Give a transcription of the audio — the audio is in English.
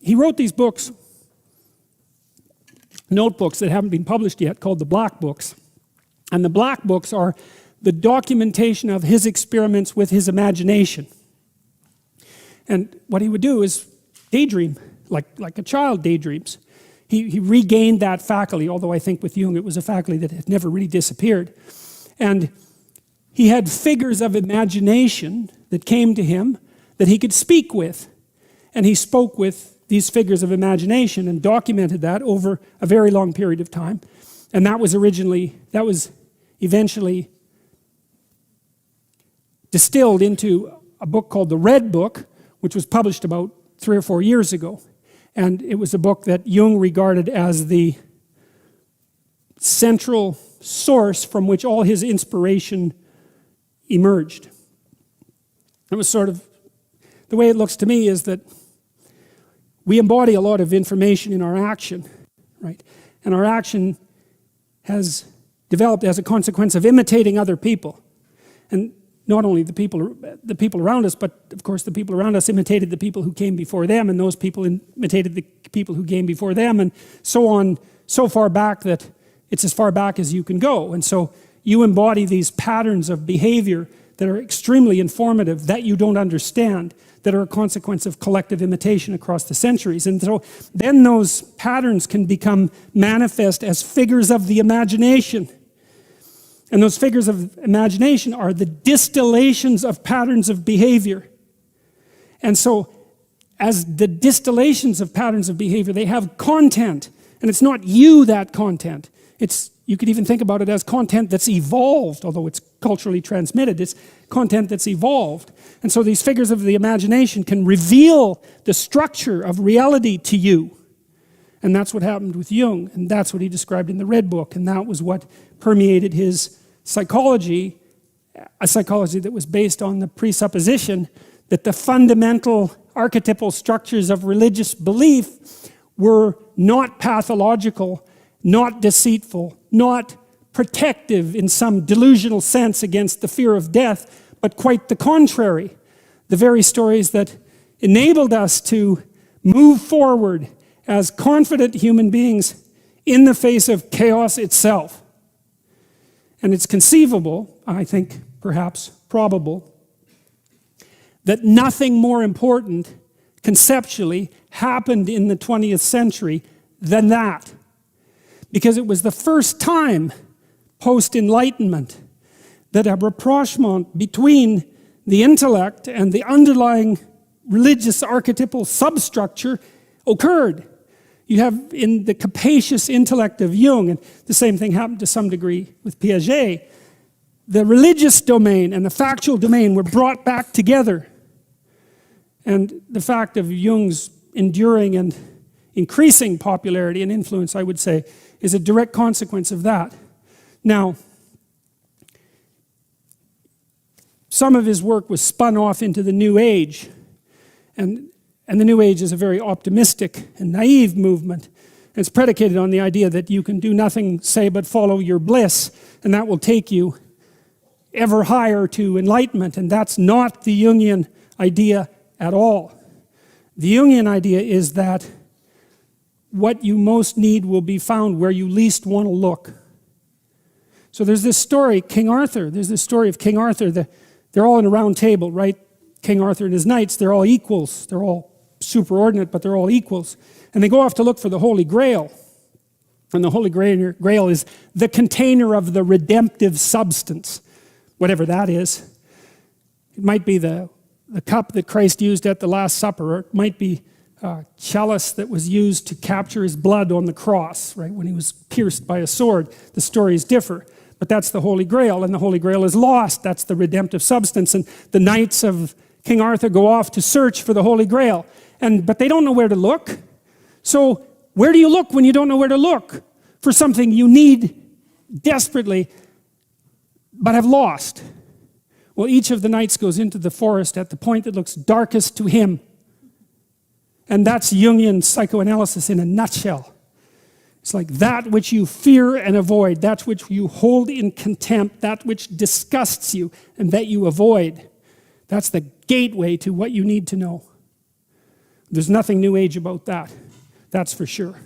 he wrote these books, notebooks that haven't been published yet, called the Black Books. And the Black Books are the documentation of his experiments with his imagination. And what he would do is daydream, like a child daydreams. He regained that faculty, although I think with Jung it was a faculty that had never really disappeared. And he had figures of imagination that came to him that he could speak with. And he spoke with these figures of imagination and documented that over a very long period of time. And that was eventually distilled into a book called The Red Book, which was published about 3 or 4 years ago. And it was a book that Jung regarded as the central source from which all his inspiration emerged. It was sort of, the way it looks to me is that we embody a lot of information in our action, right? And our action has developed as a consequence of imitating other people. And not only the people around us, but of course the people around us imitated the people who came before them, and those people imitated the people who came before them, and so on, so far back that it's as far back as you can go. And so you embody these patterns of behavior that are extremely informative, that you don't understand, that are a consequence of collective imitation across the centuries. And so then those patterns can become manifest as figures of the imagination. And those figures of imagination are the distillations of patterns of behavior. And so as the distillations of patterns of behavior, they have content. And it's not you, that content. You could even think about it as content that's evolved, although it's culturally transmitted. It's content that's evolved. And so these figures of the imagination can reveal the structure of reality to you. And that's what happened with Jung. And that's what he described in the Red Book. And that was what permeated his psychology, a psychology that was based on the presupposition that the fundamental archetypal structures of religious belief were not pathological, not deceitful, not protective in some delusional sense against the fear of death, but quite the contrary. The very stories that enabled us to move forward as confident human beings in the face of chaos itself. And it's conceivable, I think perhaps probable, that nothing more important conceptually happened in the 20th century than that. Because it was the first time post-Enlightenment that a rapprochement between the intellect and the underlying religious archetypal substructure occurred. You have in the capacious intellect of Jung, and the same thing happened to some degree with Piaget, the religious domain and the factual domain were brought back together. And the fact of Jung's enduring and increasing popularity and influence, I would say, is a direct consequence of that. Now, some of his work was spun off into the New Age, and the New Age is a very optimistic and naive movement. And it's predicated on the idea that you can do nothing, say, but follow your bliss, and that will take you ever higher to enlightenment. And that's not the Jungian idea at all. The Jungian idea is that what you most need will be found where you least want to look. So there's this story, King Arthur. There's this story of King Arthur. They're all in a round table, right? King Arthur and his knights, they're all equals. They're all superordinate, but they're all equals. And they go off to look for the Holy Grail. And the Holy Grail is the container of the redemptive substance, whatever that is. It might be the cup that Christ used at the Last Supper, or it might be a chalice that was used to capture his blood on the cross, right, when he was pierced by a sword. The stories differ, but that's the Holy Grail, and the Holy Grail is lost. That's the redemptive substance, and the knights of King Arthur go off to search for the Holy Grail, but they don't know where to look. So where do you look when you don't know where to look for something you need desperately but have lost? Well, each of the knights goes into the forest at the point that looks darkest to him. And that's Jungian psychoanalysis in a nutshell. It's like that which you fear and avoid, that which you hold in contempt, that which disgusts you and that you avoid. That's the gateway to what you need to know. There's nothing New Age about that. That's for sure.